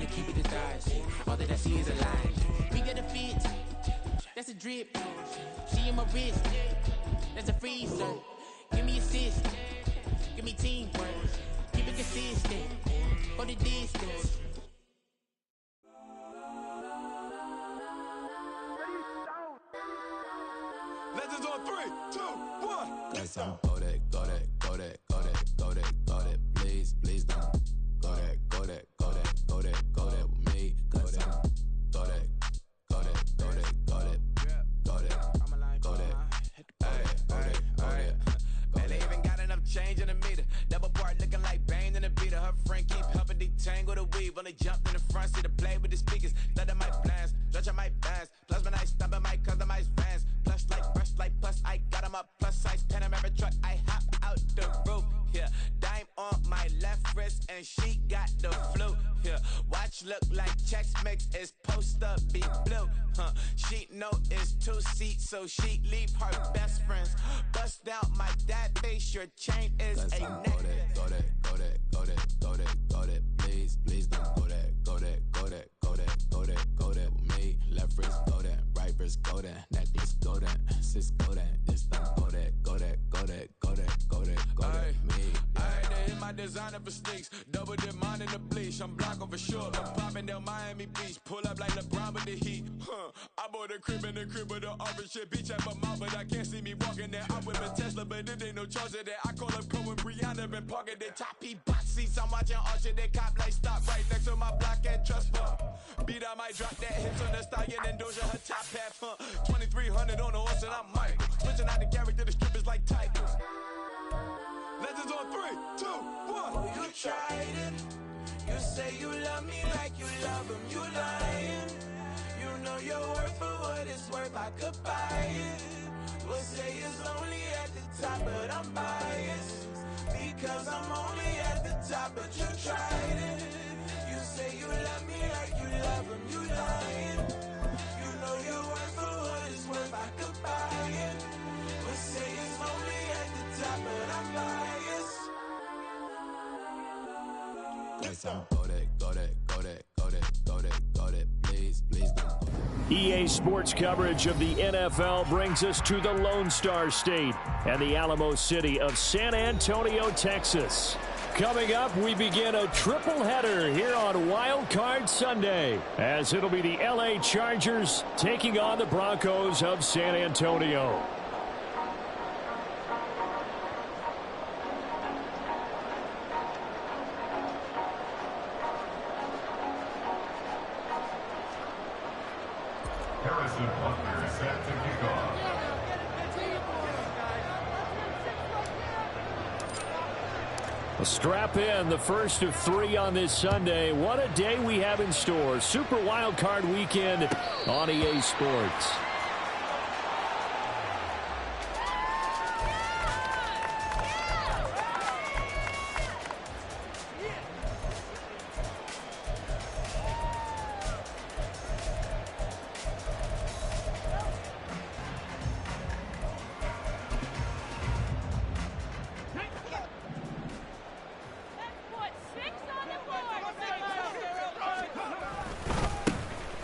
keep it the thighs. All that I see is a lie. We got a fit, that's a drip. She in my wrist, that's a freezer. Give me assist, give me teamwork. Keep it consistent, for the distance. Legends on 3, 2, 1. Got some go that, go that, go that, go that, go that, go that. Please, please don't go that, go that, go that, go that, go that with me. Go that, go that, go that, go that, go that, go that, go that, go that. Man, they even got enough change in the meter. Double part looking like Bane in the beater. Her friend keep helping detangle the weave. When they jumped in the front seat to play with the speakers. Let my plans, stretch on my bands. Plus when I stumble, I might customize fans. Plush like brush like plus, I got them up plus size Panamera truck. I hop out the roof. Yeah, dime on my left wrist and she got the flu. Yeah, watch look like Chex Mix is post up be blue. She know it's 2 seats, so she leave her best friends. Bust out my dad face, your chain is a neck. Go that, go that, go that, go that, go that. Please, please don't go that, go that, go that, go that, go that, go that with me. Left wrist go that, right wrist go that, necklace go that, sis go that, it's don't go that, go that, go that, go that, go that, go that, me. I had to hit my designer for sneaks, double dip mine in the bleach. I'm blocking for sure, I'm popping down Miami Beach, pull up like LeBron with the heat. I bought a crib in the crib with the orange shit, beach at my mouth, but I can't see me walking there. I'm with a Tesla, but it ain't no charge of that. I call up Cohen, Brianna, been parking the top P box seats. I'm watching Archer, they cop like stop right next to my block and trust fund. Beat I might drop that hits on the stallion and Doja her top half. 2300 on the horse and I'm Mike. Switching out the character, the strippers like Tigers. Legends on 3, 2, 1. Oh, you tried it. You say you love me like you love him. You lying. You know your worth for what it's worth. I could buy it. We'll say it's only at the top, but I'm biased because I'm only at the top. But you tried it. You say you love me like you love him. You lying. You know your worth for what it's worth. I could buy it. We'll say it's only at the top, but I'm biased. Got some go that, go that, go that, go that, go that, go that. Please, please don't go that. EA Sports coverage of the NFL brings us to the Lone Star State and the Alamo City of San Antonio, Texas. Coming up, we begin a triple header here on Wild Card Sunday, as it'll be the LA Chargers taking on the Broncos of San Antonio. Strap in, the first of 3 on this Sunday. What a day we have in store. Super Wild Card Weekend on EA Sports.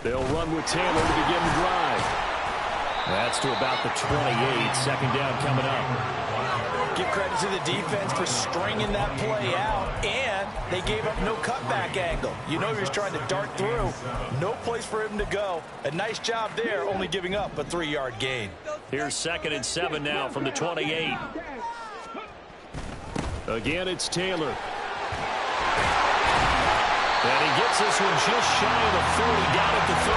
They'll run with Taylor to begin the drive. That's to about the 28. Second down coming up. Give credit to the defense for stringing that play out, and they gave up no cutback angle. You know he was trying to dart through. No place for him to go. A nice job there, only giving up a 3-yard gain. Here's 2nd and 7 now from the 28. Again, it's Taylor. And he gets this one just shy of the 40, down at the 39.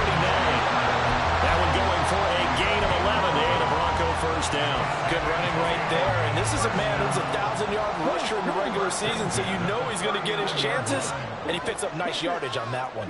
That one going for a gain of 11 and a Bronco first down. Good running right there. And this is a man who's a 1,000-yard rusher in the regular season, so you know he's going to get his chances. And he picks up nice yardage on that one.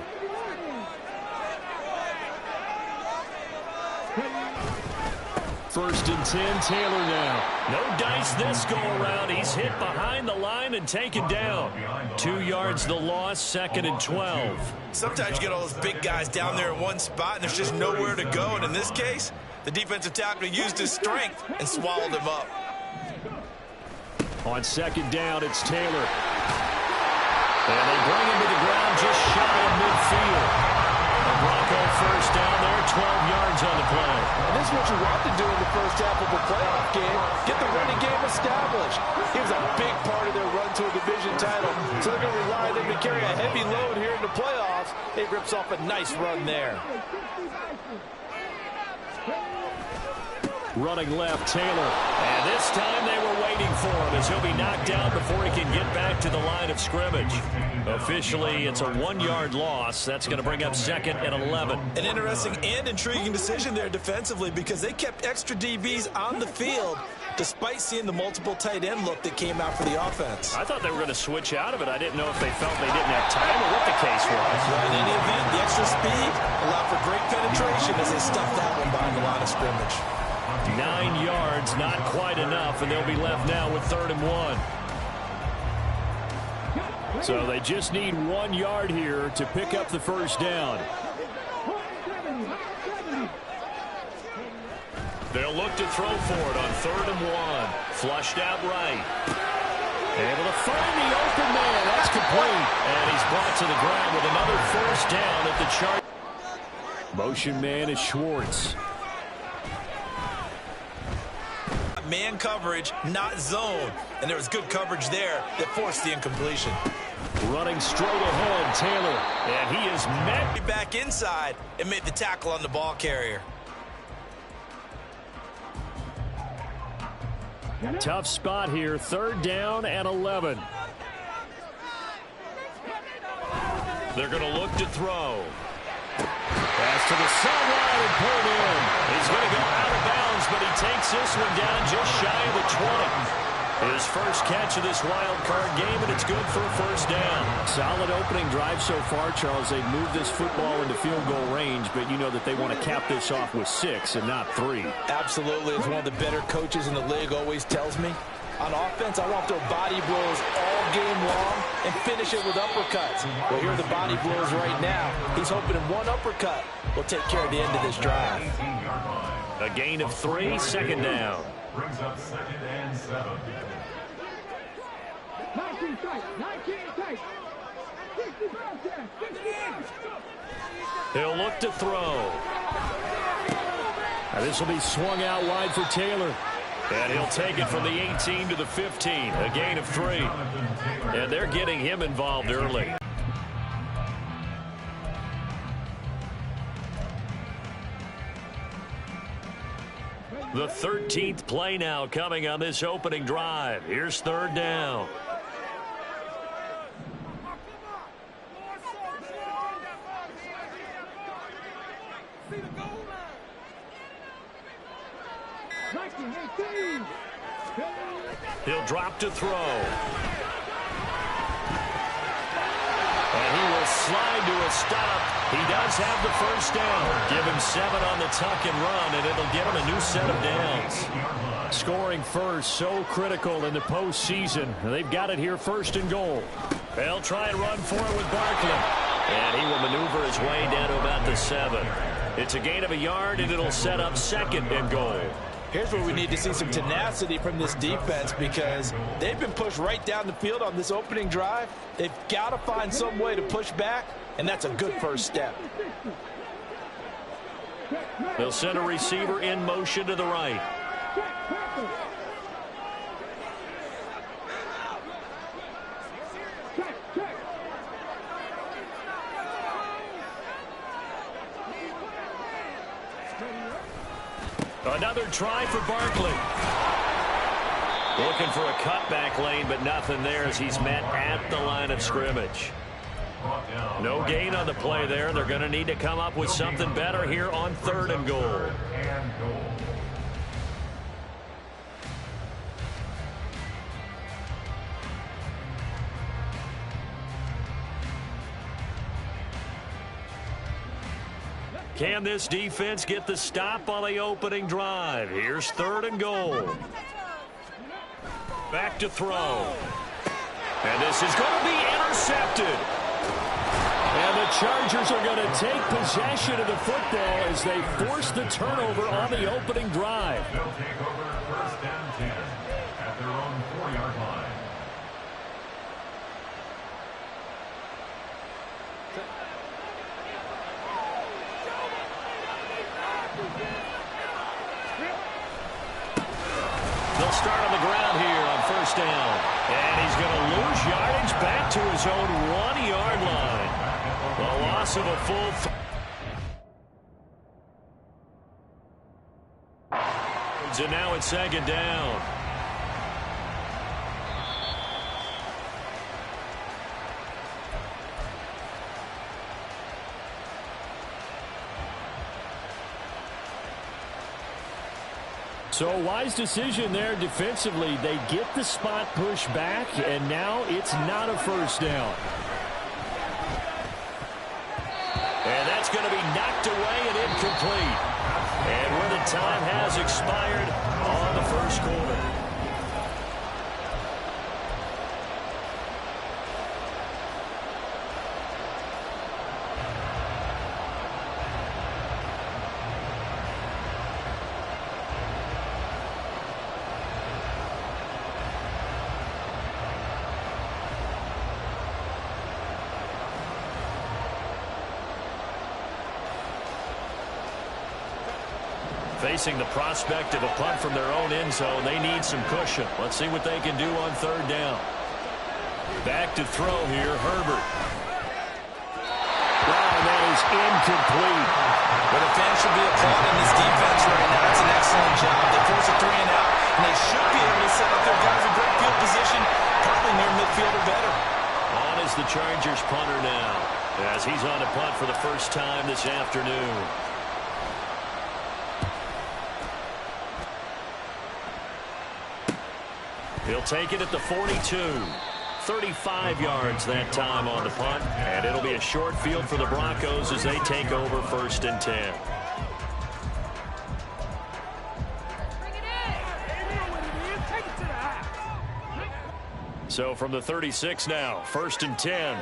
First and 10, Taylor now. No dice this go-around. He's hit behind the line and taken down. 2 yards the loss, 2nd and 12. Sometimes you get all those big guys down there in one spot, and there's just nowhere to go. And in this case, the defensive tackle used his strength and swallowed him up. On 2nd down, it's Taylor. And they bring him to the ground just shy of midfield. is what you want to do in the first half of a playoff game. Get the running game established. He was a big part of their run to a division title, so they're going to rely on him to carry a heavy load here in the playoffs. He rips off a nice run there. Running left, Taylor. And this time they were waiting for him as he'll be knocked down before he can get back to the line of scrimmage. Officially, it's a 1-yard loss. That's going to bring up 2nd and 11. An interesting and intriguing decision there defensively because they kept extra DBs on the field despite seeing the multiple tight end look that came out for the offense. I thought they were going to switch out of it. I didn't know if they felt they didn't have time or what the case was. Well, in any event, the extra speed allowed for great penetration as they stuffed that one behind the line of scrimmage. 9 yards, not quite enough, and they'll be left now with 3rd and 1. So they just need 1 yard here to pick up the first down. They'll look to throw for it on 3rd and 1. Flushed out right. Able to find the open man. That's complete. And he's brought to the ground with another first down at the chart. Motion man is Schwartz. Man coverage, not zone. And there was good coverage there that forced the incompletion. Running straight ahead, Taylor. And he is met. Back inside and made the tackle on the ball carrier. Tough spot here. 3rd down and 11. They're going to look to throw. Pass to the sideline and pulled in. He's going to go out of bounds, but he takes this one down just shy of the 20. His first catch of this wild card game, and it's good for a first down. Solid opening drive so far, Charles. They've moved this football into field goal range, but you know that they want to cap this off with 6 and not 3. Absolutely. As one of the better coaches in the league always tells me, on offense, I want to throw body blows all game long and finish it with uppercuts. Well, here are the body blows right now. He's hoping in one uppercut will take care of the end of this drive. A gain of 3, 2nd down. Brings up 2nd and 7. 19 tight, 19 tight. 60 pounds there, 60. He'll look to throw. Now this will be swung out wide for Taylor. And he'll take it from the 18 to the 15. A gain of 3. And they're getting him involved early. The 13th play now coming on this opening drive. Here's 3rd down. He'll drop to throw. And he will slide to a stop. He does have the first down. Give him 7 on the tuck and run, and it'll get him a new set of downs. Scoring first, so critical in the postseason. They've got it here 1st and goal. They'll try and run for it with Barkley. And he will maneuver his way down to about the 7. It's a gain of 1 yard, and it'll set up 2nd and goal. Here's where we need to see some tenacity from this defense because they've been pushed right down the field on this opening drive. They've got to find some way to push back, and that's a good first step. They'll send a receiver in motion to the right. Another try for Barkley. Looking for a cutback lane, but nothing there as he's met at the line of scrimmage. No gain on the play there. They're going to need to come up with something better here on 3rd and goal. Can this defense get the stop on the opening drive? Here's 3rd and goal. Back to throw. And this is going to be intercepted. And the Chargers are going to take possession of the football as they force the turnover on the opening drive. They'll take over 1st and 10 at their own 4-yard line. first down. And he's going to lose yardage back to his own 1-yard line. A loss of a full... And now it's second down. So wise decision there defensively. They get the spot pushed back, and now it's not a first down. And that's going to be knocked away and incomplete. And where the time has expired on the first quarter. Facing the prospect of a punt from their own end zone, they need some cushion. Let's see what they can do on third down. Back to throw here, Herbert. Wow, that is incomplete. But the fans should be applauding this defense right now. It's an excellent job. They force a 3 and out, and they should be able to set up their guys in great field position, probably near midfield or better. On is the Chargers punter now, as he's on to punt for the first time this afternoon. He'll take it at the 42. 35 yards that time on the punt. And it'll be a short field for the Broncos as they take over first and 10. So from the 36 now, first and 10.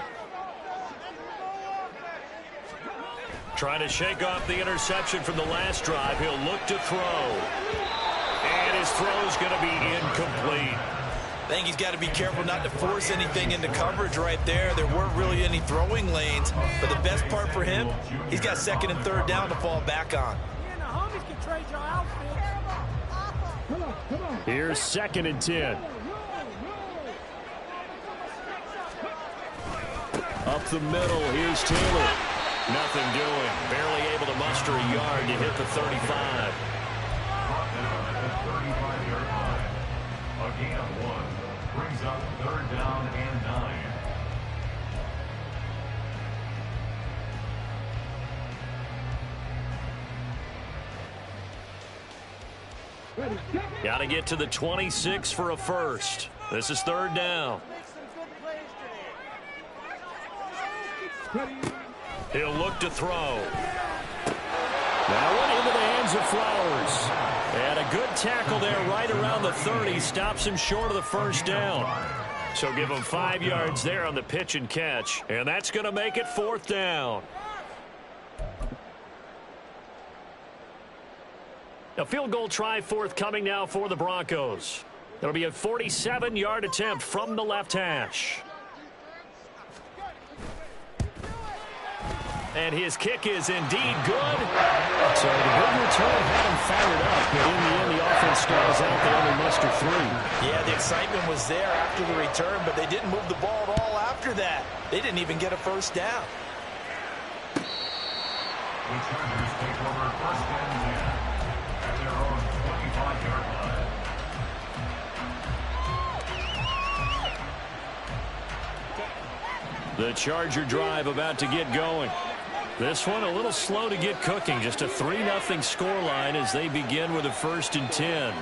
Trying to shake off the interception from the last drive. He'll look to throw. And his throw's going to be incomplete. I think he's got to be careful not to force anything into coverage right there. There weren't really any throwing lanes. But the best part for him, he's got second and third down to fall back on. Here's second and 10. Up the middle, here's Taylor. Nothing doing. Barely able to muster a yard to hit the 35. Again, one brings up third down and 9. Got to get to the 26 for a first. This is third down. He'll look to throw. That one into the hands of Flowers. And a good tackle there right around the 30. Stops him short of the first down. So give him 5 yards there on the pitch and catch. And that's going to make it fourth down. A field goal try forthcoming now for the Broncos. It'll be a 47-yard attempt from the left hash. And his kick is indeed good. So the big return had him fired up, but in the end, the offense stalls out. They only muster 3. Yeah, the excitement was there after the return, but they didn't move the ball at all after that. They didn't even get a first down. The Chargers take over first and 10 at their own 25-yard line. The Charger drive about to get going. This one a little slow to get cooking. Just a 3-0 scoreline as they begin with a first and 10.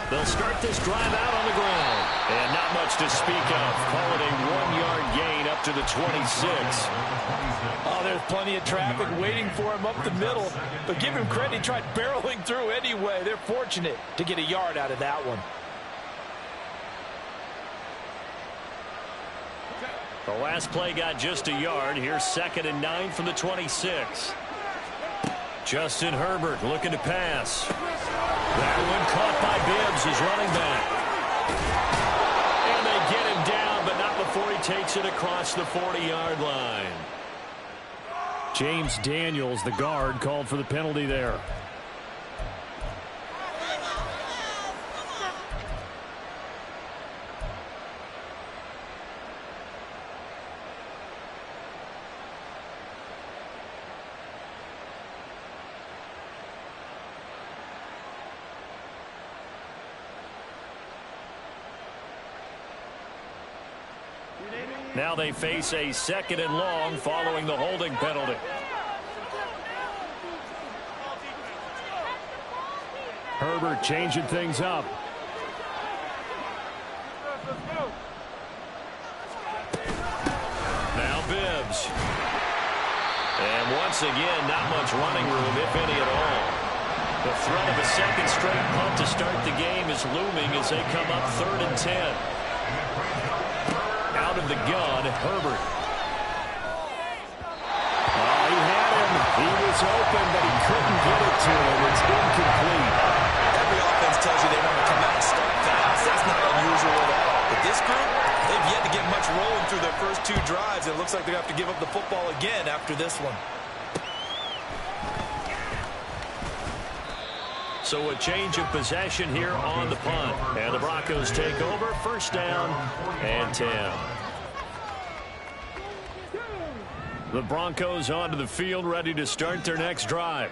They'll start this drive out on the ground. And not much to speak of. Call it a 1-yard gain up to the 26. Oh, there's plenty of traffic waiting for him up the middle. But give him credit, he tried barreling through anyway. They're fortunate to get a yard out of that one. The last play got just a yard. Here's second and 9 from the 26. Justin Herbert looking to pass. That one caught by Bibbs, his running back. And they get him down, but not before he takes it across the 40-yard line. James Daniels, the guard, called for the penalty there. Now they face a 2nd and long following the holding penalty. Herbert changing things up. Now Bibbs. And once again, not much running room, if any at all. The threat of a 2nd straight punt to start the game is looming as they come up 3rd and 10. Out of the gun, Herbert. Oh, he had him. He was open, but he couldn't get it to him. It's incomplete. Every offense tells you they want to come out and start fast. That's not unusual at all. But this group, they've yet to get much rolling through their first 2 drives. It looks like they have to give up the football again after this one. So a change of possession here on the punt. And the Broncos take over. 1st down and 10. The Broncos onto the field, ready to start their next drive.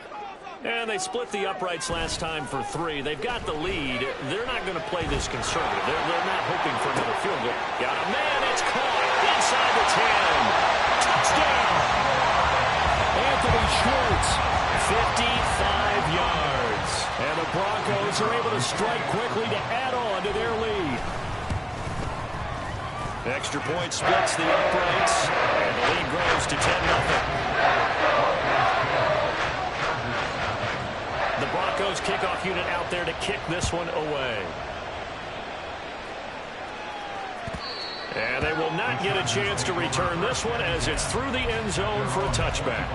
And they split the uprights last time for 3. They've got the lead. They're not going to play this conservative. They're not hoping for another field goal. Got a man. It's caught inside the 10. Touchdown. Anthony Schwartz, 55 yards. And the Broncos are able to strike quickly to add on to their lead. Extra point splits the uprights, and the lead grows to 10-0. The Broncos kickoff unit out there to kick this one away. And they will not get a chance to return this one as it's through the end zone for a touchback.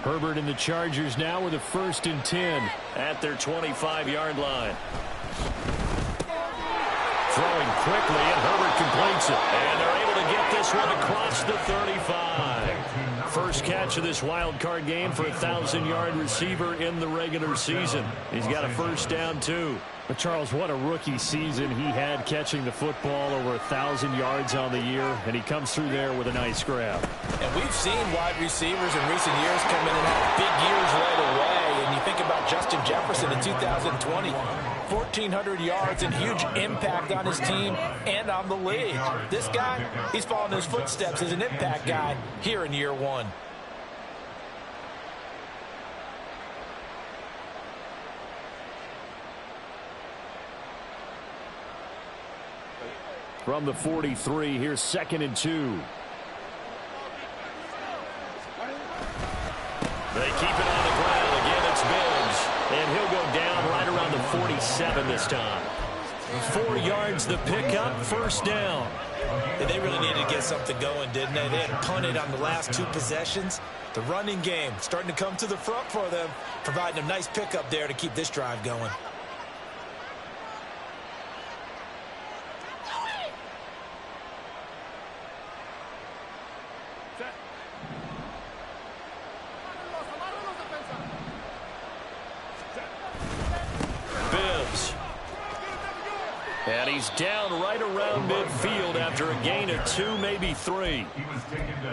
Herbert and the Chargers now with a 1st and 10 at their 25-yard line. Throwing quickly, and Herbert completes it. And they're able to get this one across the 35. First catch of this wild card game for a 1,000-yard receiver in the regular season. He's got a 1st down, too. But, Charles, what a rookie season he had catching the football, over 1,000 yards on the year, and he comes through there with a nice grab. And we've seen wide receivers in recent years come in and have big years right away. And you think about Justin Jefferson in 2020, 1,400 yards and huge impact on his team and on the league. This guy, he's following his footsteps as an impact guy here in year 1. From the 43, here's 2nd and 2. They keep it on the ground. Again, it's Bibbs. And he'll go down right around the 47 this time. 4 yards the pickup, 1st down. And they really needed to get something going, didn't they? They had punted on the last 2 possessions. The running game starting to come to the front for them, providing a nice pickup there to keep this drive going. And he's down right around midfield after a gain of 2, maybe 3.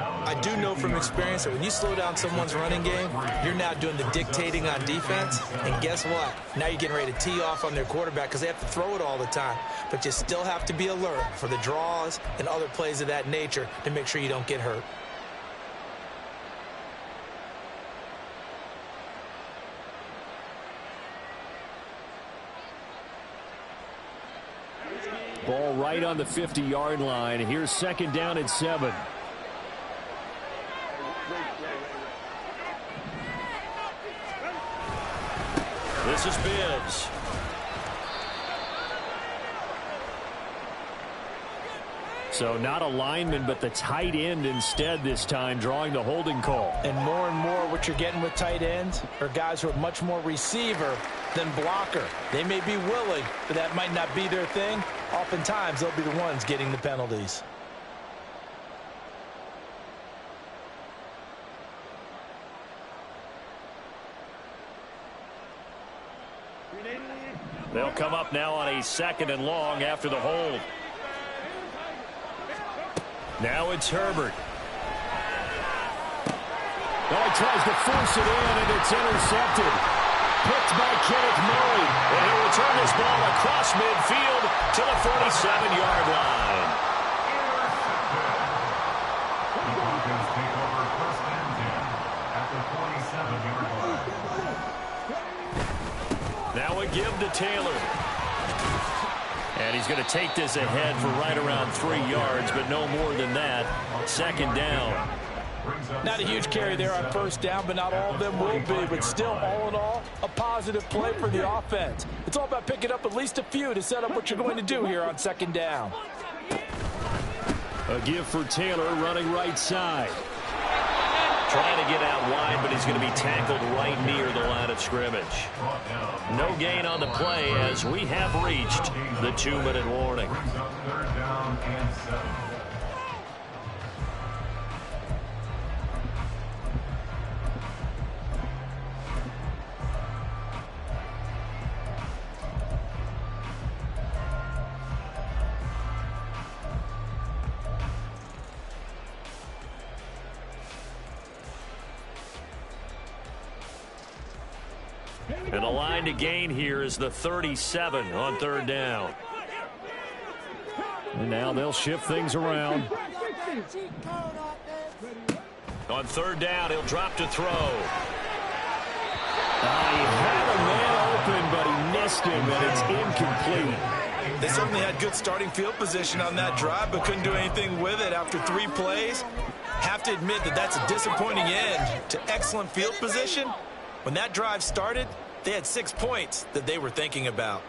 I do know from experience that when you slow down someone's running game, you're now doing the dictating on defense. And guess what? Now you're getting ready to tee off on their quarterback because they have to throw it all the time. But you still have to be alert for the draws and other plays of that nature to make sure you don't get hurt. Ball right on the 50-yard line. Here's 2nd down and 7. This is Bibbs. So not a lineman, but the tight end instead this time, drawing the holding call. And more what you're getting with tight ends are guys who are much more receiver than blocker. They may be willing, but that might not be their thing. Oftentimes, they'll be the ones getting the penalties. They'll come up now on a 2nd and long after the hold. Now it's Herbert. Oh, he tries to force it in, and it's intercepted. Picked by Kenneth Murray. And he'll return this ball across midfield to the 47-yard line. The Broncos take over first and 10 at the 47-yard line. Now a give to Taylor. And he's going to take this ahead for right around 3 yards, but no more than that. Second down. Not a huge carry there on first down, but not all of them will be. But still, all in all, a positive play for the offense. It's all about picking up at least a few to set up what you're going to do here on second down. A give for Taylor running right side. Trying to get out wide, but he's going to be tackled right near the line of scrimmage. No gain on the play as we have reached the 2-minute warning. Third down and 7. And the line to gain here is the 37 on third down. And now they'll shift things around. On third down, he'll drop to throw. He had a man open, but he missed him, and it's incomplete. They certainly had good starting field position on that drive, but couldn't do anything with it after 3 plays. Have to admit that that's a disappointing end to excellent field position. When that drive started, they had 6 points that they were thinking about.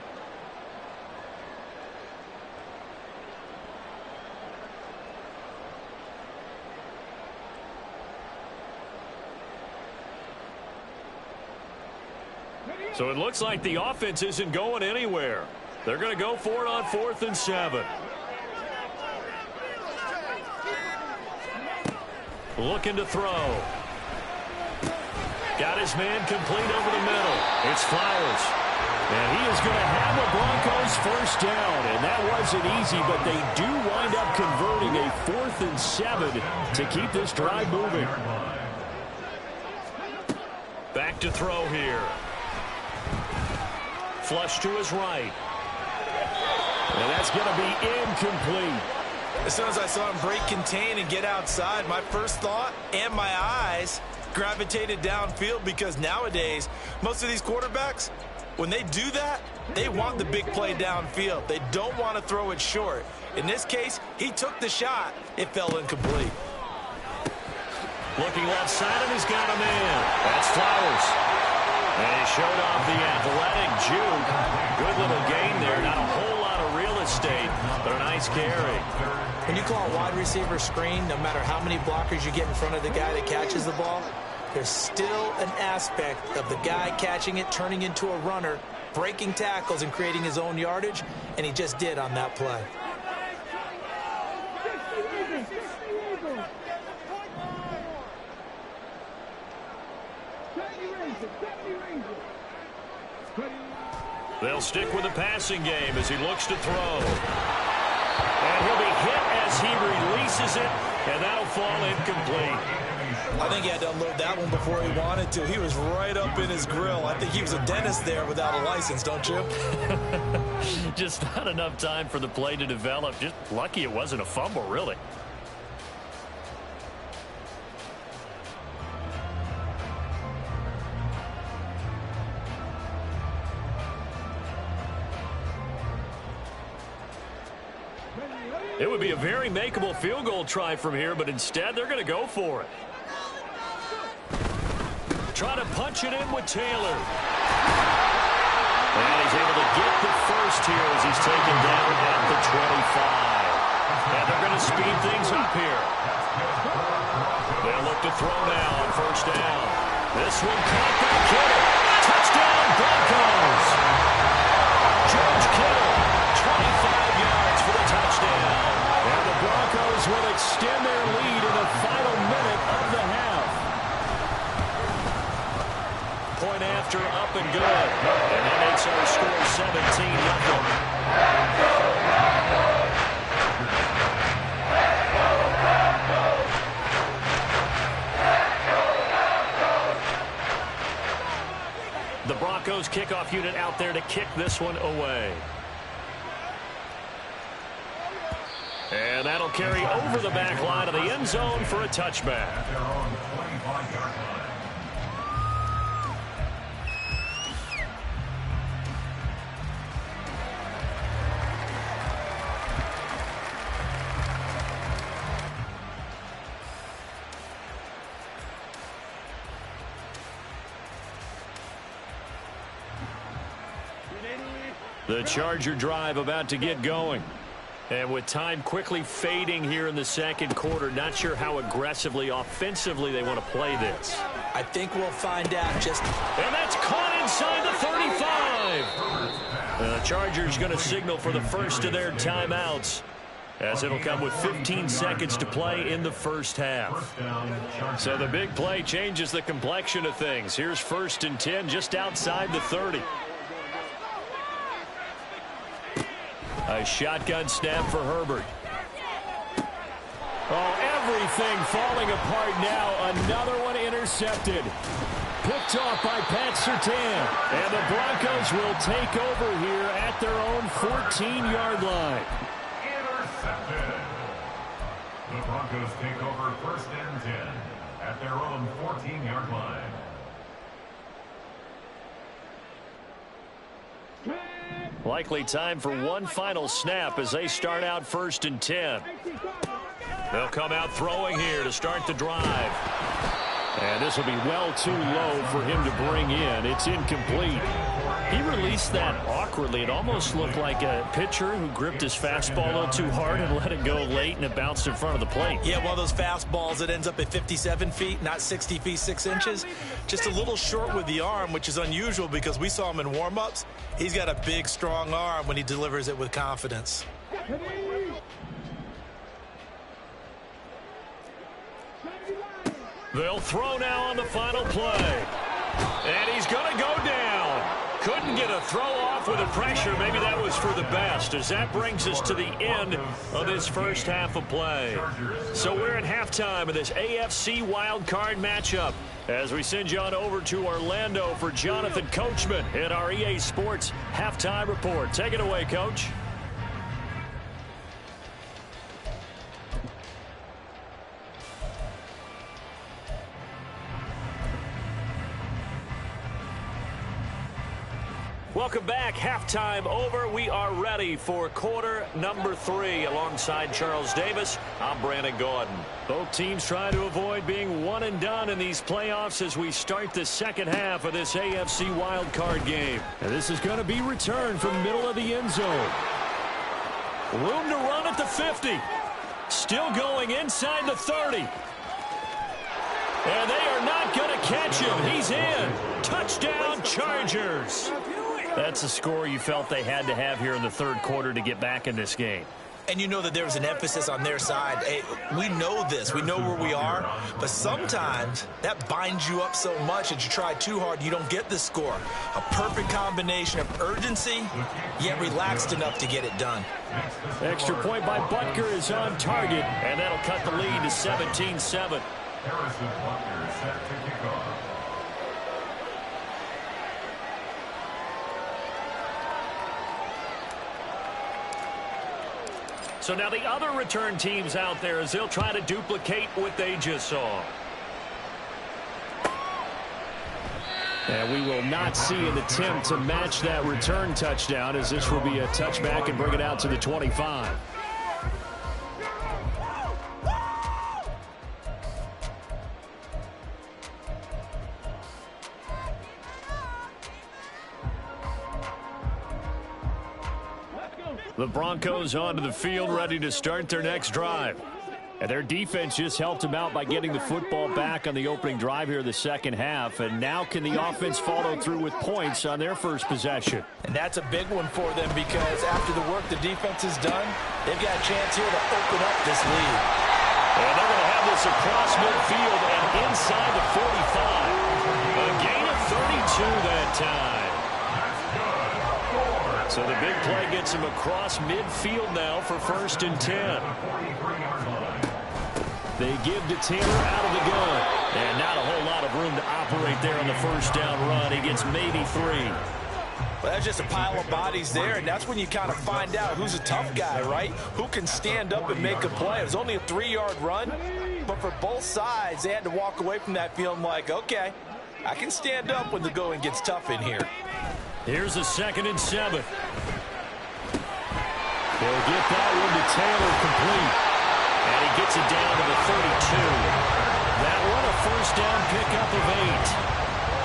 So it looks like the offense isn't going anywhere. They're going to go for it on 4th and 7. Looking to throw. Got his man complete over the middle. It's Flowers. And he is going to have a Broncos first down. And that wasn't easy, but they do wind up converting a 4th and 7 to keep this drive moving. Back to throw here. Flush to his right. And that's going to be incomplete. As soon as I saw him break contain and get outside, my first thought and my eyes gravitated downfield, because nowadays most of these quarterbacks, when they do that, they want the big play downfield. They don't want to throw it short. In this case, he took the shot. It fell incomplete. Looking left side, and he's got a man. That's Flowers. And he showed off the athletic juke. Good little gain there. Not a whole lot of real estate, but a nice carry. When you call a wide receiver screen, no matter how many blockers you get in front of the guy that catches the ball, there's still an aspect of the guy catching it, turning into a runner, breaking tackles and creating his own yardage, and he just did on that play. They'll stick with the passing game as he looks to throw. And he'll be hit as he releases it, and that'll fall incomplete. I think he had to unload that one before he wanted to. He was right up in his grill. I think he was a dentist there without a license, don't you? Just not enough time for the play to develop. Just lucky it wasn't a fumble, really. It would be a very makeable field goal try from here, but instead they're going to go for it. Try to punch it in with Taylor. And he's able to get the first here as he's taken down at the 25. And they're going to speed things up here. They'll look to throw now on first down. This one caught by Kittle. Touchdown, Broncos. George Kittle, 25 yards for the touchdown. And the Broncos will extend their lead in the final minute of the half. Point after, up and good. And that makes our score 17-0. The Broncos kickoff unit out there to kick this one away. And that'll carry over the back line of the end zone for a touchback. At their own 25-yard line. The Charger drive about to get going. And with time quickly fading here in the second quarter, not sure how aggressively, offensively they want to play this. I think we'll find out just... And that's caught inside the 35. The Chargers going to signal for the first of their timeouts, as it'll come with 15 seconds to play in the first half. So the big play changes the complexion of things. Here's 1st and 10 just outside the 30. A shotgun snap for Herbert. Oh, everything falling apart now. Another one intercepted. Picked off by Pat Surtain. And the Broncos will take over here at their own 14-yard line. Intercepted. The Broncos take over 1st and 10 at their own 14-yard line. Likely time for one final snap as they start out 1st and 10. They'll come out throwing here to start the drive. And this will be well too low for him to bring in. It's incomplete. He released that awkwardly. It almost looked like a pitcher who gripped his fastball a little too hard and let it go late, and it bounced in front of the plate. Yeah, one of those fastballs that ends up at 57 feet, not 60 feet, 6 inches. Just a little short with the arm, which is unusual because we saw him in warm-ups. He's got a big, strong arm when he delivers it with confidence. They'll throw now on the final play. And he's going to go down. Couldn't get a throw off with the pressure. Maybe that was for the best, as that brings us to the end of this first half of play. So we're at halftime of this AFC wildcard matchup, as we send you on over to Orlando for Jonathan Coachman in our EA Sports Halftime Report. Take it away, Coach. Welcome back. Halftime over. We are ready for quarter number 3. Alongside Charles Davis, I'm Brandon Gordon. Both teams trying to avoid being one and done in these playoffs as we start the second half of this AFC wildcard game. And this is going to be returned from middle of the end zone. Room to run at the 50. Still going inside the 30. And they are not going to catch him. He's in. Touchdown, Chargers. That's a score you felt they had to have here in the third quarter to get back in this game. And you know that there was an emphasis on their side. Hey, we know this. We know where we are. But sometimes that binds you up so much that you try too hard, you don't get the score. A perfect combination of urgency, yet relaxed enough to get it done. Extra point by Butker is on target, and that'll cut the lead to 17-7. Harrison Butker set to kick off. So now the other return teams out there as they'll try to duplicate what they just saw. And we will not see an attempt to match that return touchdown, as this will be a touchback and bring it out to the 25. The Broncos onto the field, ready to start their next drive. And their defense just helped them out by getting the football back on the opening drive here in the second half. And now can the offense follow through with points on their first possession? And that's a big one for them, because after the work the defense has done, they've got a chance here to open up this lead. And they're going to have this across midfield and inside the 45. A gain of 32 that time. So the big play gets him across midfield now for 1st and 10. They give to Taylor out of the gun. And not a whole lot of room to operate there on the first down run. He gets maybe 3. Well, that's just a pile of bodies there, and that's when you kind of find out who's a tough guy, right? Who can stand up and make a play. It was only a 3-yard run, but for both sides, they had to walk away from that feeling like, okay, I can stand up when the going gets tough in here. Here's a 2nd and 7. They'll get that one to Taylor complete. And he gets it down to the 32. That one a first down pickup of 8.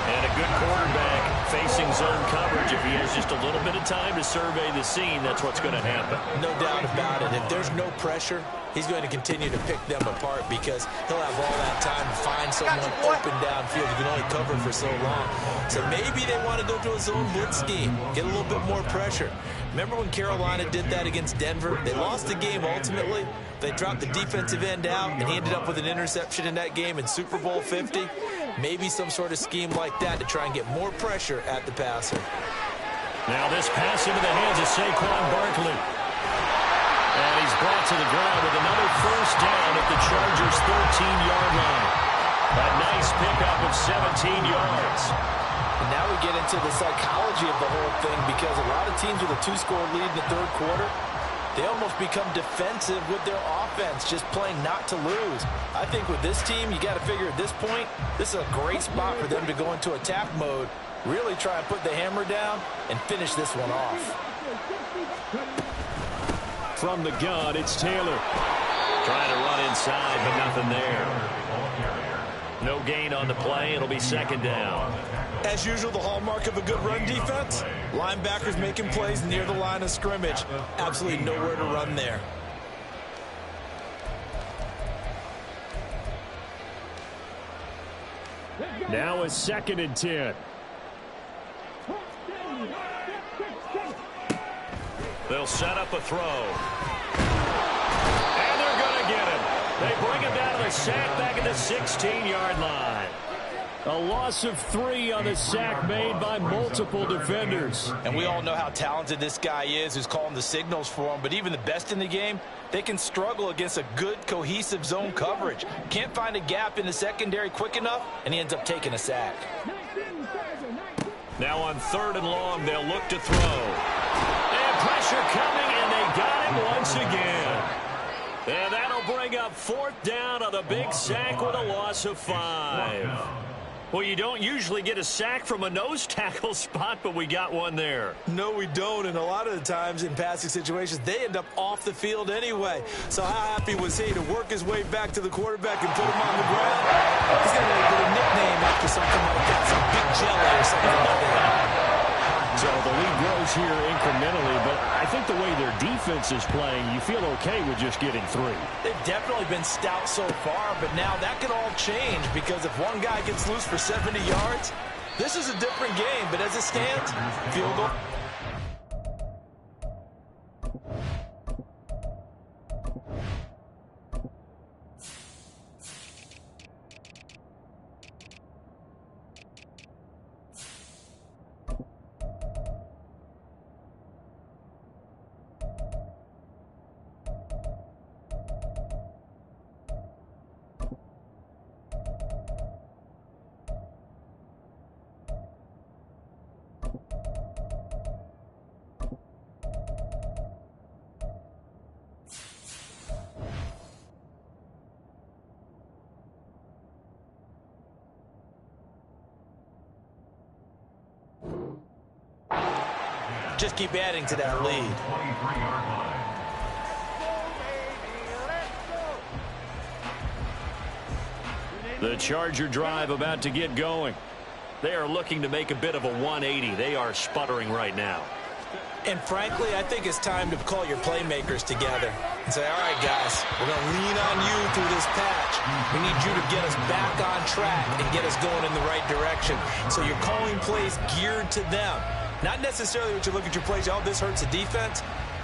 And a good quarterback facing zone coverage. If he has just a little bit of time to survey the scene, that's what's going to happen. No doubt about it. If there's no pressure, he's going to continue to pick them apart because he'll have all that time to find someone open downfield. You can only cover for so long. So maybe they want to go to a zone blitz scheme, get a little bit more pressure. Remember when Carolina did that against Denver? They lost the game ultimately. They dropped the defensive end out, and he ended up with an interception in that game in Super Bowl 50. Maybe some sort of scheme like that to try and get more pressure at the passer. Now this pass into the hands of Saquon Barkley. And he's brought to the ground with another first down at the Chargers' 13-yard line. A nice pickup of 17 yards. And now we get into the psychology of the whole thing because a lot of teams with a 2-score lead in the third quarter, they almost become defensive with their offense, just playing not to lose. I think with this team, you got to figure at this point, this is a great spot for them to go into attack mode, really try and put the hammer down and finish this one off. From the gun, it's Taylor. Trying to run inside, but nothing there. No gain on the play. It'll be 2nd down. As usual, the hallmark of a good run defense, linebackers making plays near the line of scrimmage. Absolutely nowhere to run there. Now a 2nd and 10. They'll set up a throw. And they're going to get him. They bring him down to the sack back at the 16-yard line. A loss of 3 on the sack made by multiple defenders. And we all know how talented this guy is who's calling the signals for him. But even the best in the game, they can struggle against a good, cohesive zone coverage. Can't find a gap in the secondary quick enough, and he ends up taking a sack. Now on 3rd and long, they'll look to throw. And pressure coming, and they got him once again. And that'll bring up 4th down on the big sack with a loss of 5. Well, you don't usually get a sack from a nose tackle spot, but we got one there. No, we don't, and a lot of the times in passing situations, they end up off the field anyway. So how happy was he to work his way back to the quarterback and put him on the ground? He's going to get a nickname after something like that, some big jelly or something like that. So the lead grows here incrementally, but I think the way their defense is playing, you feel okay with just getting 3. They've definitely been stout so far, but now that could all change because if one guy gets loose for 70 yards, this is a different game. But as it stands, field goal. Just keep adding to that lead. The Charger drive about to get going. They are looking to make a bit of a 180. They are sputtering right now. And frankly, I think it's time to call your playmakers together and say, all right, guys, we're going to lean on you through this patch. We need you to get us back on track and get us going in the right direction. So you're calling plays geared to them. Not necessarily what you look at your plays, oh, this hurts the defense.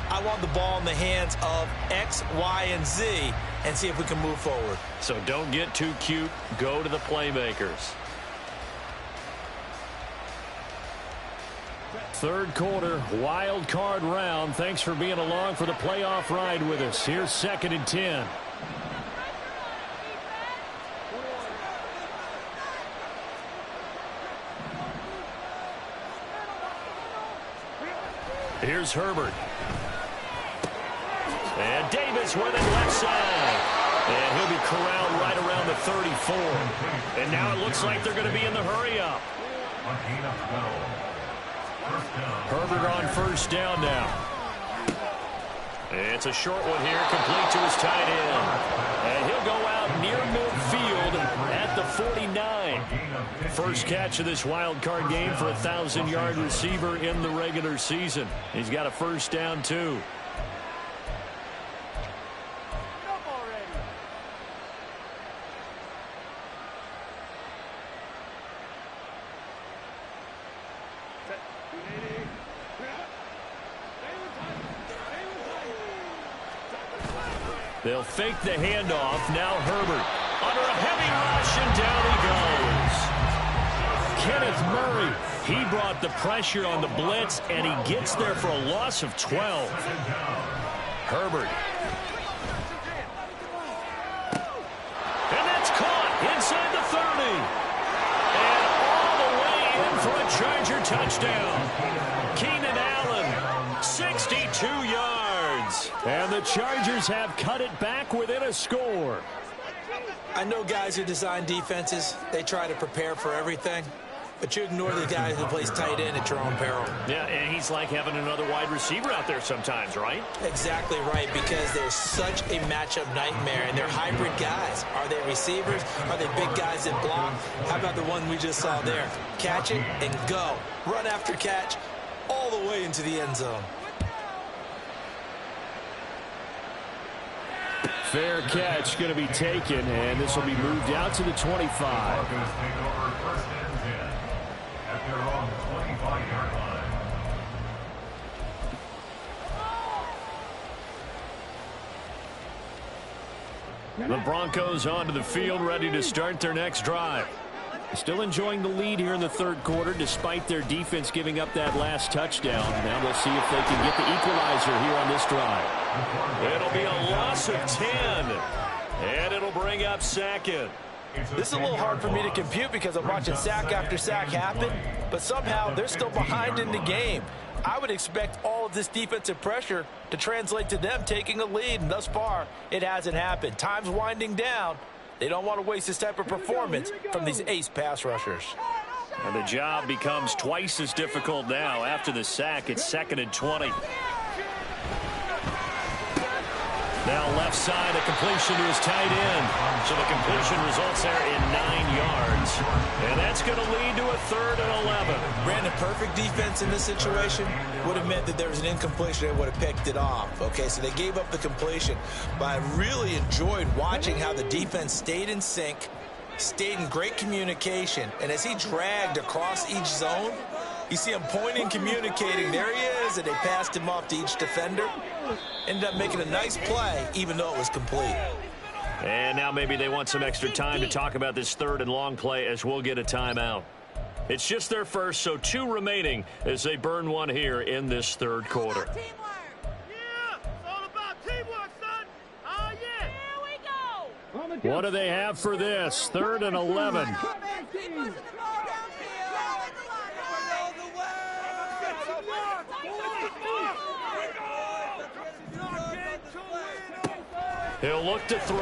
I want the ball in the hands of X, Y, and Z and see if we can move forward. So don't get too cute. Go to the playmakers. Third quarter, wild card round. Thanks for being along for the playoff ride with us. Here's 2nd and 10. Here's Herbert. And Davis with it left side. And he'll be corralled right around the 34. And now it looks like they're going to be in the hurry-up. Herbert on first down now. It's a short one here, complete to his tight end. And he'll go out near midfield at the 49. First catch of this wild card game for a 1,000-yard receiver in the regular season. He's got a first down, too. They'll fake the handoff. Now Herbert under a heavy rush, and down he goes. Kenneth Murray, he brought the pressure on the blitz, and he gets there for a loss of 12. Herbert. And that's caught inside the 30. And all the way in for a Charger touchdown. Keenan Allen, 62 yards. And the Chargers have cut it back within a score. I know guys who design defenses, they try to prepare for everything, but you ignore the guy who plays tight end at your own peril. Yeah, and he's like having another wide receiver out there sometimes, right? Exactly right, because they're such a matchup nightmare, and they're hybrid guys. Are they receivers? Are they big guys that block? How about the one we just saw there? Catch it and go. Run after catch all the way into the end zone. Fair catch going to be taken, and this will be moved out to the 25. The Broncos onto the field, ready to start their next drive. Still enjoying the lead here in the third quarter, despite their defense giving up that last touchdown. Now they'll see if they can get the equalizer here on this drive. It'll be a loss of 10, and it'll bring up second. This is a little hard for me to compute because I'm watching sack after sack happen, but somehow they're still behind in the game. I would expect all of this defensive pressure to translate to them taking a lead, and thus far, it hasn't happened. Time's winding down. They don't want to waste this type of performance from these ace pass rushers. And the job becomes twice as difficult now. After the sack, it's 2nd and 20. Now left side, a completion to his tight end. So the completion results there in 9 yards. And that's going to lead to a 3rd and 11. Brandon, perfect defense in this situation would have meant that there was an incompletion and would have picked it off. Okay, so they gave up the completion. But I really enjoyed watching how the defense stayed in sync, stayed in great communication. And as he dragged across each zone, you see him pointing, communicating. There he is, and they passed him off to each defender. Ended up making a nice play, even though it was complete. And now maybe they want some extra time to talk about this 3rd and long play as we'll get a timeout. It's just their first, so 2 remaining as they burn one here in this 3rd quarter. Yeah, it's all about teamwork, son. Oh, yeah. Here we go. What do they have for this? 3rd and 11. He'll look to throw.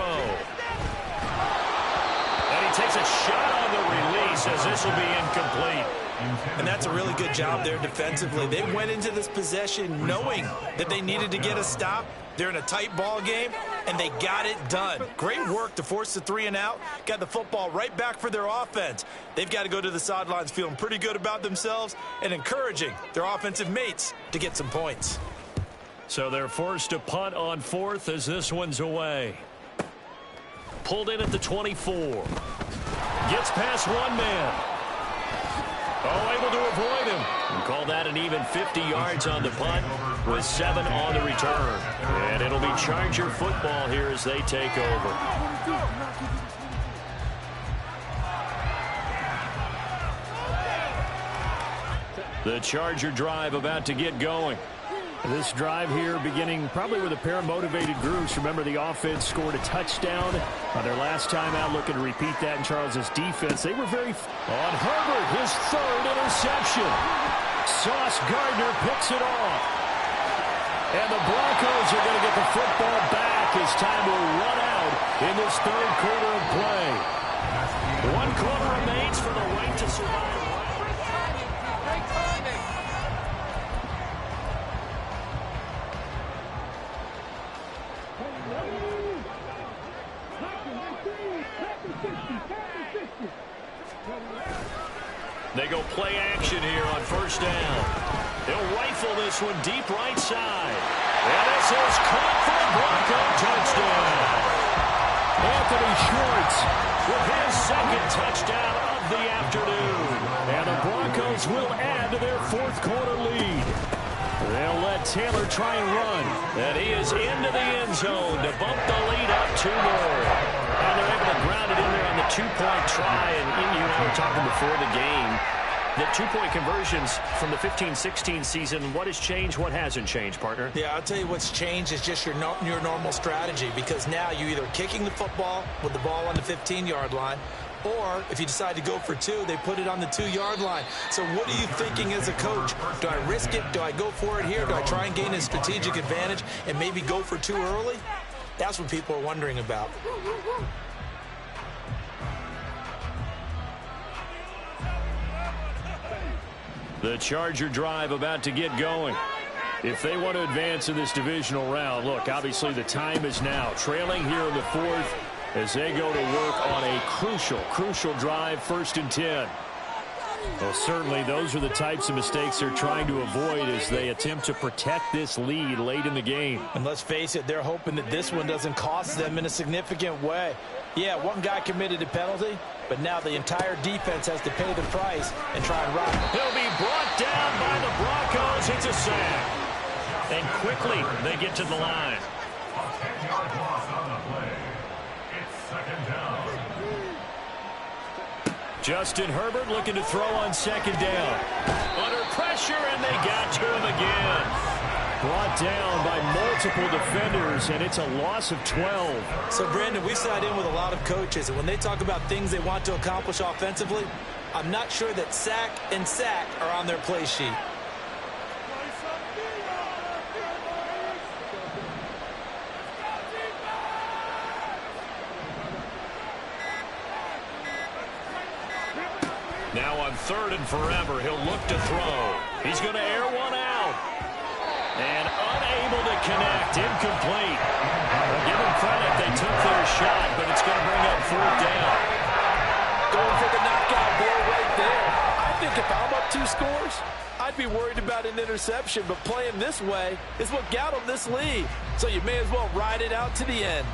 And he takes a shot on the release as this will be incomplete. And that's a really good job there defensively. They went into this possession knowing that they needed to get a stop. They're in a tight ball game, and they got it done. Great work to force the 3 and out. Got the football right back for their offense. They've got to go to the sidelines feeling pretty good about themselves and encouraging their offensive mates to get some points. So they're forced to punt on 4th as this one's away. Pulled in at the 24. Gets past one man. Oh, able to avoid him. And call that an even 50 yards on the punt with 7 on the return. And it'll be Charger football here as they take over. The Charger drive about to get going. This drive here beginning probably with a pair of motivated groups. Remember, the offense scored a touchdown on their last time out. Looking to repeat that in Charles's defense. They were very... On Herbert, his 3rd interception. Sauce Gardner picks it off. And the Broncos are going to get the football back as time will run out in this third quarter of play. 1 quarter remains for the right to survive. Great timing. They go play action here on first down. They'll rifle this one deep right side. And this is caught for a Bronco touchdown. Anthony Schwartz with his second touchdown of the afternoon. And the Broncos will add to their fourth quarter lead. They'll let Taylor try and run. And he is into the end zone to bump the lead up 2 more. And they're able to ground it in there on the 2-point try. And you and I were talking before the game. The 2-point conversions from the 15-16 season, what has changed, what hasn't changed, partner? Yeah, I'll tell you what's changed is just your normal strategy, because now you're either kicking the football with the ball on the 15-yard line, or if you decide to go for 2, they put it on the 2-yard line. So what are you thinking as a coach? Do I risk it? Do I go for it here? Do I try and gain a strategic advantage and maybe go for 2 early? That's what people are wondering about. The Charger drive about to get going. If they want to advance in this divisional round, look, obviously the time is now. Trailing here in the fourth as they go to work on a crucial drive, 1st and 10. Well, certainly those are the types of mistakes they're trying to avoid as they attempt to protect this lead late in the game. And let's face it, they're hoping that this one doesn't cost them in a significant way. Yeah, one guy committed a penalty, but now the entire defense has to pay the price and try and rock. He'll be brought down by the Broncos. It's a sack. And quickly they get to the line. A 10-yard loss on the play. It's 2nd down. Justin Herbert looking to throw on 2nd down. Under pressure, and they got to him again. Brought down by multiple defenders, and it's a loss of 12. So, Brandon, we sat in with a lot of coaches, and when they talk about things they want to accomplish offensively, I'm not sure that sack and sack are on their play sheet. Now on 3rd and forever, he'll look to throw. He's going to air one out. And unable to connect, incomplete. Well, give them credit, they took their shot, but it's going to bring up 4th down. Going for the knockout blow right there. I think if I'm up 2 scores, I'd be worried about an interception, but playing this way is what got them this lead. So you may as well ride it out to the end.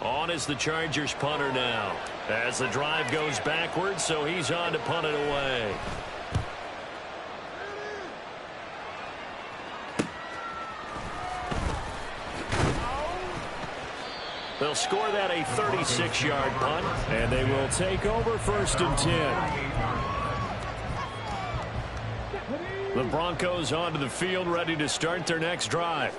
On is the Chargers punter now. As the drive goes backwards, so he's on to punt it away. They'll score that a 36-yard punt, and they will take over 1st and 10. The Broncos onto the field, ready to start their next drive.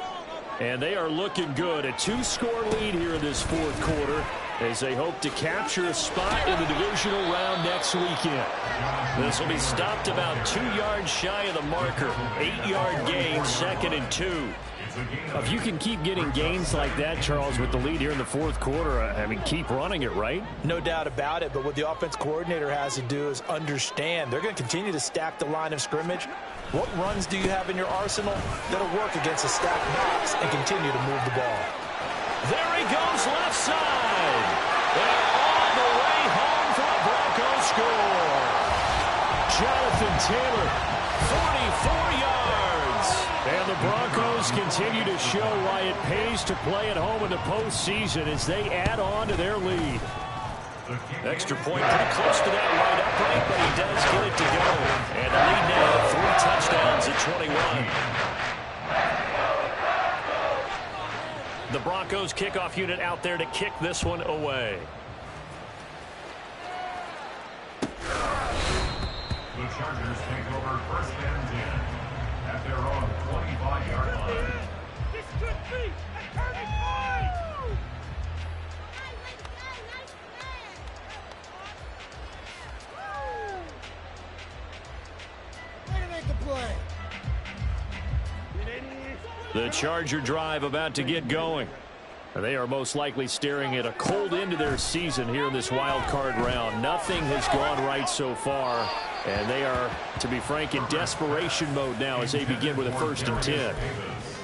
And they are looking good. A 2-score lead here in this 4th quarter as they hope to capture a spot in the divisional round next weekend. This will be stopped about 2 yards shy of the marker. 8-yard gain, 2nd and 2. If you can keep getting gains like that, Charles, with the lead here in the 4th quarter, I mean, keep running it, right? No doubt about it, but what the offense coordinator has to do is understand. They're going to continue to stack the line of scrimmage. What runs do you have in your arsenal that'll work against a stacked box and continue to move the ball? There he goes, left side. And all the way home for a Broncos score. Jonathan Taylor, 44 yards. And the Broncos continue to show why it pays to play at home in the postseason as they add on to their lead. Extra point pretty close to that right upright, but he does get it to go. And the lead now, 3 touchdowns at 21. The Broncos kickoff unit out there to kick this one away. The Chargers take over 1st and 10 at their own 25-yard line. This could be a turning point. The Charger drive about to get going. They are most likely staring at a cold end to their season here in this wild card round. Nothing has gone right so far, and they are, to be frank, in desperation mode now as they begin with a 1st and 10.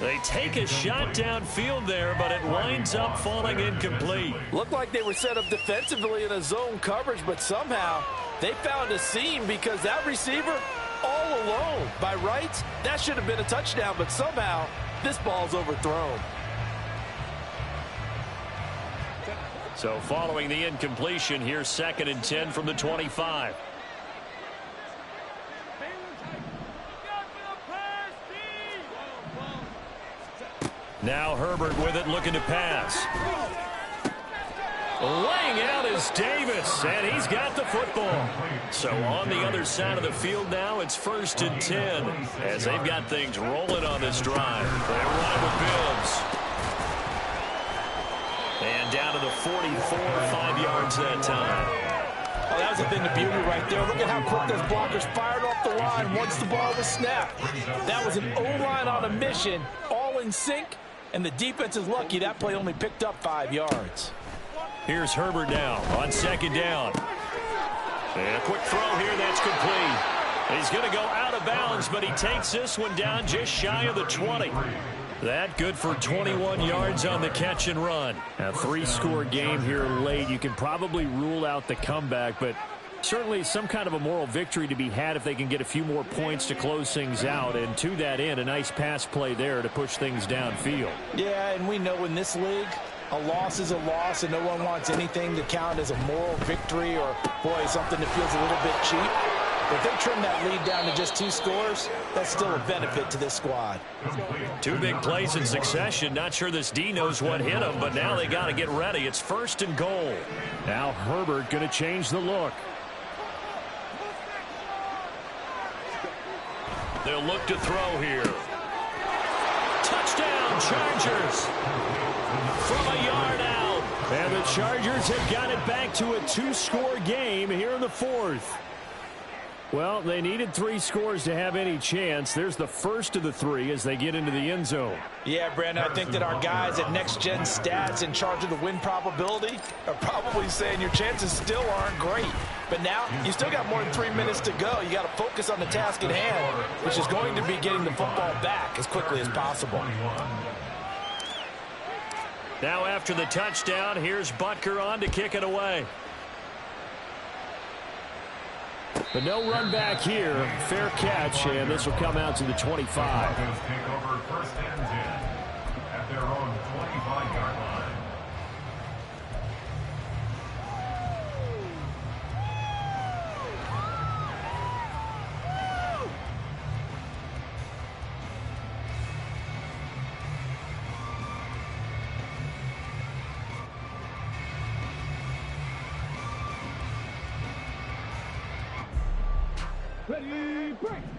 They take a shot downfield there, but it winds up falling incomplete. Looked like they were set up defensively in a zone coverage, but somehow they found a seam because that receiver all alone. By rights, that should have been a touchdown, but somehow this ball's overthrown. So following the incompletion, here's 2nd and 10 from the 25. Now Herbert with it, looking to pass. Laying out is Davis, and he's got the football. So on the other side of the field now, it's 1st and 10 as they've got things rolling on this drive. They run with Bibbs. And down to the 44, 5 yards that time. Oh, that was a thing of beauty right there. Look at how quick those blockers fired off the line once the ball was snapped. That was an O-line on a mission, all in sync, and the defense is lucky that play only picked up 5 yards. Here's Herbert now on 2nd down. And a quick throw here, that's complete. He's going to go out of bounds, but he takes this one down just shy of the 20. That good for 21 yards on the catch and run. A 3-score game here late. You can probably rule out the comeback, but certainly some kind of a moral victory to be had if they can get a few more points to close things out. And to that end, a nice pass play there to push things downfield. Yeah, and we know in this league, a loss is a loss, and no one wants anything to count as a moral victory or, boy, something that feels a little bit cheap. If they trim that lead down to just 2 scores, that's still a benefit to this squad. 2 big plays in succession. Not sure this D knows what hit him, but now they got to get ready. It's 1st and goal. Now Herbert going to change the look. They'll look to throw here. Touchdown, Chargers. From a yard out. And the Chargers have got it back to a 2-score game here in the 4th. Well, they needed 3 scores to have any chance. There's the first of the 3 as they get into the end zone. Yeah, Brandon, I think that our guys at Next Gen Stats in charge of the win probability are probably saying your chances still aren't great. But now you still got more than 3 minutes to go. You got to focus on the task at hand, which is going to be getting the football back as quickly as possible. Now after the touchdown, here's Butker on to kick it away. But no run back here. Fair catch, and this will come out to the 25. Take over 1st and 10 at their own 25-yard line.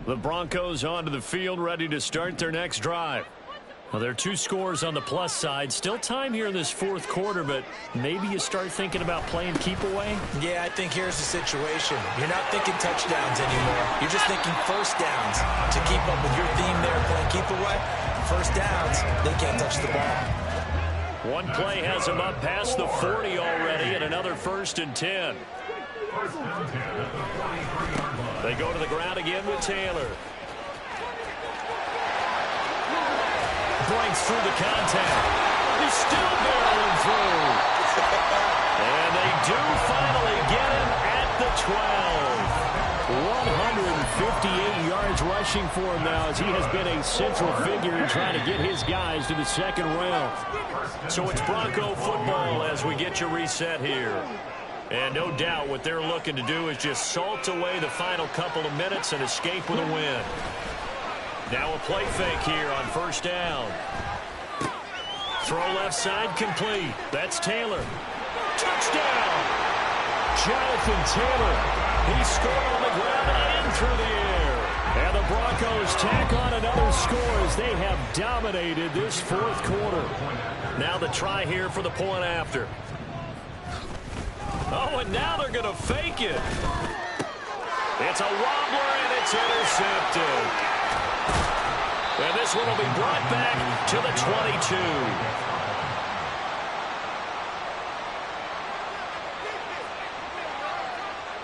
The Broncos onto the field, ready to start their next drive. Well, there are 2 scores on the plus side. Still time here in this 4th quarter, but maybe you start thinking about playing keep away? Yeah, I think here's the situation. You're not thinking touchdowns anymore. You're just thinking 1st downs. To keep up with your theme there, playing keep away, 1st downs, they can't touch the ball. One play has them up past the 40 already, and another 1st and 10. They go to the ground again with Taylor. Breaks through the contact. He's still barreling through. And they do finally get him at the 12. 158 yards rushing for him now as he has been a central figure in trying to get his guys to the 2nd round. So it's Bronco football as we get you reset here. And no doubt what they're looking to do is just salt away the final couple of minutes and escape with a win. Now a play fake here on 1st down. Throw left side complete. That's Taylor. Touchdown! Jonathan Taylor. He scored on the ground and through the air. And the Broncos tack on another score as they have dominated this 4th quarter. Now the try here for the point after. Oh, and now they're going to fake it. It's a wobbler, and it's intercepted. And this one will be brought back to the 22.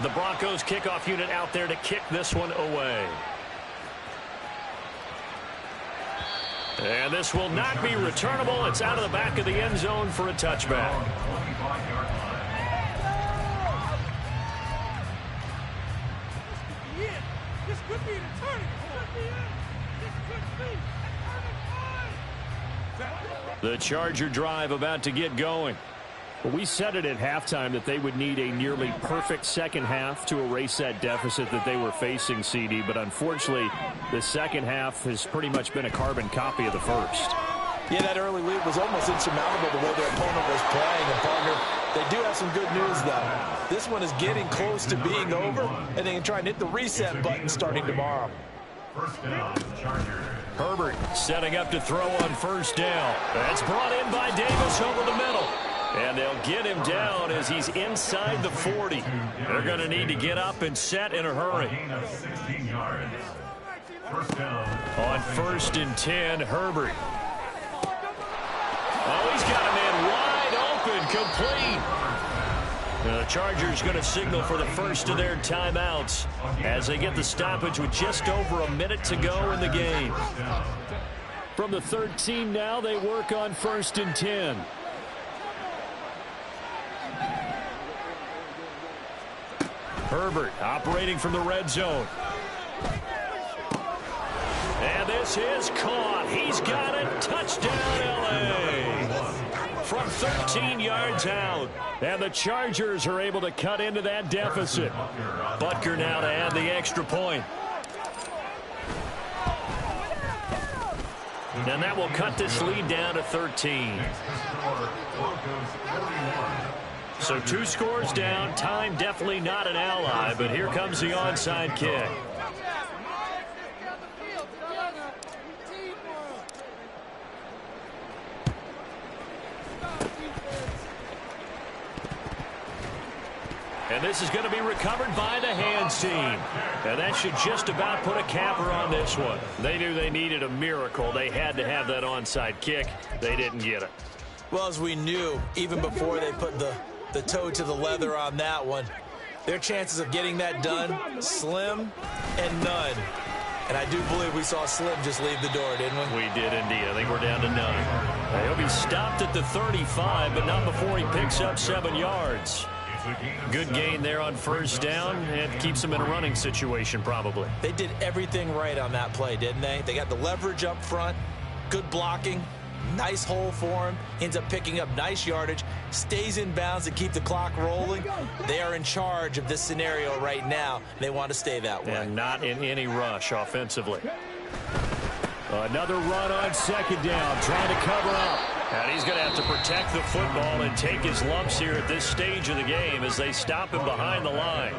The Broncos kickoff unit out there to kick this one away. And this will not be returnable. It's out of the back of the end zone for a touchback. This could be the turning point. The Charger drive about to get going. Well, we said it at halftime that they would need a nearly perfect second half to erase that deficit that they were facing, CD. But unfortunately, the second half has pretty much been a carbon copy of the first. Yeah, that early lead was almost insurmountable the way their opponent was playing. And, partner, they do have some good news, though. This one is getting close to being over, and they can try and hit the reset button starting tomorrow. First down, Chargers. Herbert setting up to throw on first down. That's brought in by Davis over the middle. And they'll get him down as he's inside the 40. They're going to need to get up and set in a hurry. 16 yards. First down. On 1st and 10, Herbert. Oh, he's got a man wide open, complete. Now, the Chargers going to signal for the first of their timeouts as they get the stoppage with just over a minute to go in the game. From the 13 now, they work on 1st and 10. Herbert operating from the red zone. And this is caught. He's got it. Touchdown, L.A. From 13 yards out. And the Chargers are able to cut into that deficit. Butker now to add the extra point. And that will cut this lead down to 13. So 2 scores down. Time definitely not an ally, but here comes the onside kick. And this is going to be recovered by the hands team. And that should just about put a capper on this one. They knew they needed a miracle. They had to have that onside kick. They didn't get it. Well, as we knew, even before they put the toe to the leather on that one, their chances of getting that done, slim and none. And I do believe we saw Slim just leave the door, didn't we? We did indeed. I think we're down to none. He'll be stopped at the 35, but not before he picks up 7 yards. Good gain there on first down, and keeps him in a running situation probably. They did everything right on that play, didn't they? They got the leverage up front, good blocking, nice hole for him, ends up picking up nice yardage, stays in bounds to keep the clock rolling. They are in charge of this scenario right now. They want to stay that way. And not in any rush offensively. Another run on second down, trying to cover up. And he's going to have to protect the football and take his lumps here at this stage of the game as they stop him behind the line.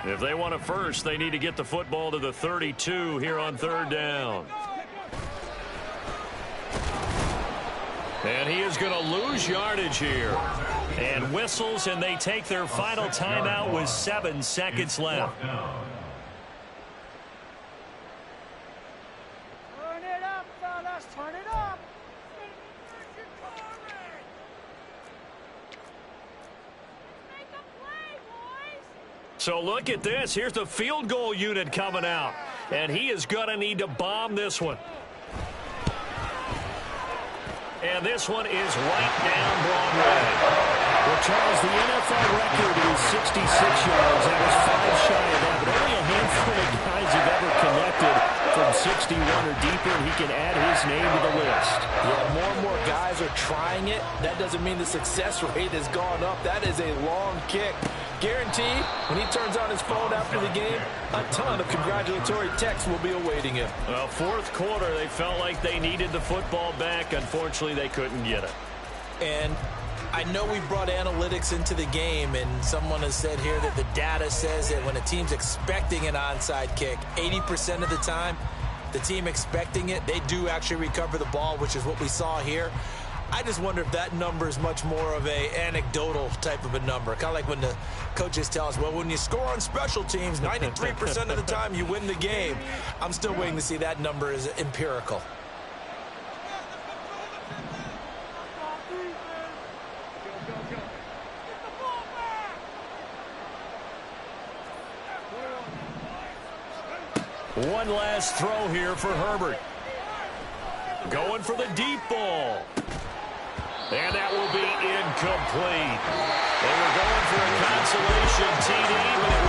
If they want a first, they need to get the football to the 32 here on 3rd down. And he is going to lose yardage here. And whistles, and they take their final timeout with 7 seconds left. Turn it up, fellas. Turn it up. Make a play, boys. So look at this. Here's the field goal unit coming out. And he is going to need to bomb this one. And this one is right down Broadway. Well, Charles, the NFL record is 66 yards. That was 5 shy of that, but only a handful of guys have ever connected from 61 or deeper, and he can add his name to the list. Yeah, more and more guys are trying it. That doesn't mean the success rate has gone up. That is a long kick. Guaranteed, when he turns on his phone after the game, a ton of congratulatory texts will be awaiting him. Well, 4th quarter, they felt like they needed the football back. Unfortunately, they couldn't get it. And I know we brought analytics into the game, and someone has said here that the data says that when a team's expecting an onside kick, 80% of the time, the team expecting it, they do actually recover the ball, which is what we saw here. I just wonder if that number is much more of a anecdotal type of a number. Kind of like when the coaches tell us, well, when you score on special teams, 93% of the time you win the game. I'm still waiting to see that number is empirical. One last throw here for Herbert. Going for the deep ball. And that will be incomplete. They were going for a consolation TD, but it was